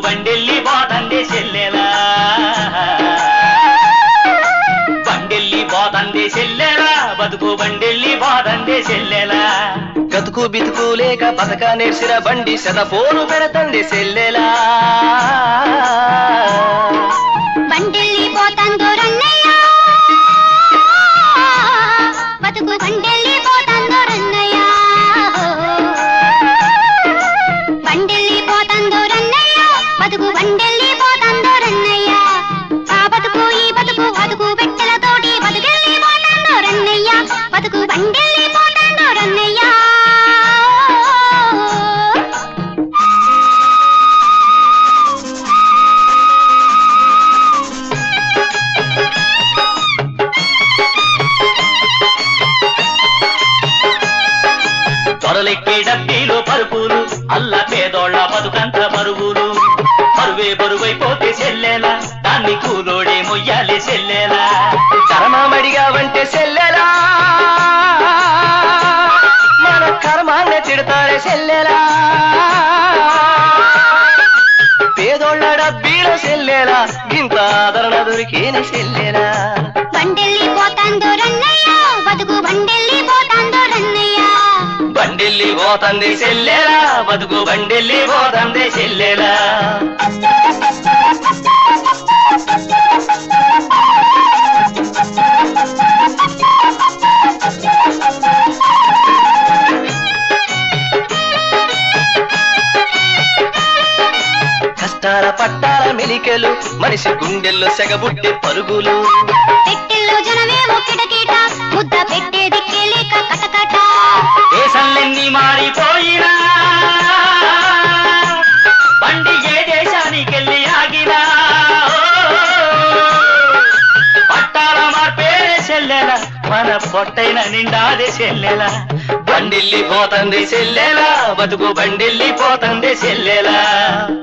బండెల్లి పోతందే చెల్లెలా బండెల్లి పోతందే చెల్లెలా బతుకు బండెల్లి పోతందే చెల్లెలా గతుకు బితుకు లేక బతక నేర్చిన బండి శతపోరు పెడతంది చెల్లెలా బండెల్లి పోతందో రన్నయ్య బతుకు బండెల్లి పోతందో రన్నయ్య బండెల్లి పోతందో రన్నయ్య బతుకు బండెల్లి పోతందో రన్నయ్య ఆ బతుకు ఈ బతుకు బతుకు పెట్టెలతోటి బతుకెళ్ళి పోతందో రన్నయ్య బతుకు బండెల్లి పోతందో రన్నయ్య తొరలెక్కే డబ్బీలు పరుపులు అల్ల పేదోళ్ళ బతుకంత పరుగులు పరువే బరువైపోతే చెల్లెలా దాన్ని కూలోడే మొయ్యాలి చెల్లెలా కర్మమడిగా వంటే చెల్లెలా మన కర్మాన్ని తిడతారే చెల్లెలా పేదోళ్ళ డబ్బీల చెల్లెలా ఇంత ఆదరణ దొరికేని చెల్లెలా బండెల్లి పోతందో రన్నయ్య బతుకు బండెల్లి పోతందో రన్నయ్య బండెల్లి పోతంది చెల్లెలా బతుకు బండెల్లి పోతంది చెల్లెలా కష్టాల పట్టాల మెలికెలు మనిషి గుండెల్లో సెగబుట్టే పరుగులు పెట్టెల్లో జనమేమో కిటకిట ముద్ద పెట్టే దిక్కే లేక కటకట దేశాలన్నీ మారిపోయినా బండి ఏ దేశానికెళ్ళి ఆగినా పట్టాల మార్పే చెల్లెల మన పొట్టైన నిండాది చెల్లెల బండిల్లి పోతంది చెల్లెలా బతుకు బండిల్లి పోతంది చెల్లెలా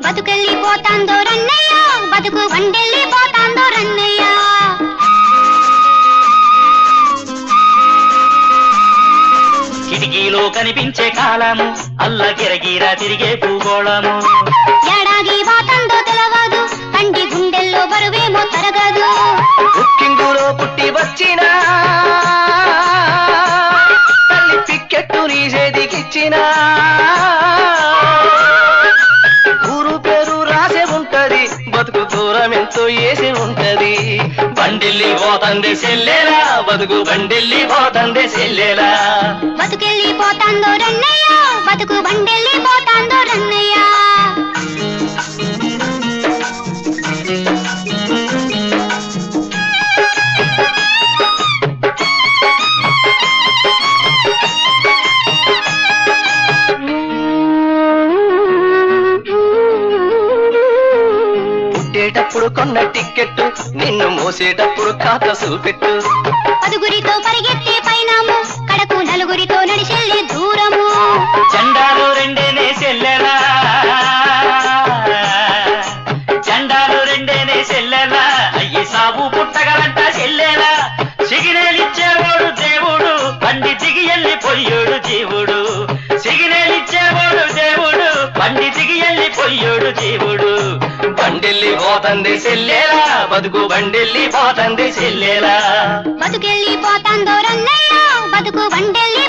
బతుకెళ్ళి పోతందో రన్నయ్య బతుకు బండెల్లి పోతందో రన్నయ్య కిటికీలో కనిపించే కాలము అల్ల గిరగిరా తిరిగే భూగోళము ఎడాగి పోతందో తెలవదు కంటి గుండెల్లో బరువేమో తరగదు కుక్కింగులో పుట్టి వచ్చిన తల్లి పిక్కెట్టు నీ చేతికిచ్చిన ఊరు పేరు రాసే ఉంటది బతుకు దూరం ఎంతో వేసి ఉంటది బండిల్లి పోతంది చెల్లెలా బతుకు బండిల్లి పోతంది చెల్లెలా బతుకెళ్ళి పోతందో రన్నయ్య బతుకు బండెల్లి పోతందో రన్నయ్య పుట్టేటప్పుడు కొన్న టిక్కెట్టు నిన్ను మోసేటప్పుడు ఖాతా చూపెట్టు పదుగురితో పరిగెత్తే పైనము కడకు నలుగురితో నడిచెళ్ళే దూరము జెండాలు రెండేనే చెల్లెలా జెండాలు రెండేనే చెల్లెలా అయ్యి సాగు పుట్టగలంట చెల్లెలా సిగినేలిచ్చేవాడు దేవుడు బండి దిగి వెళ్ళిపోయాడు జీవుడు సిగినేలిచ్చేవాడు దేవుడు బండి దిగి వెళ్ళిపోయాడు జీవుడు బండిల్లి పోతంది చెల్లెలా బతుకు బండిల్లి పోతంది చెల్లెలా బతుకెళ్ళి పోతందో రన్నయ్య బతుకు బండెల్లి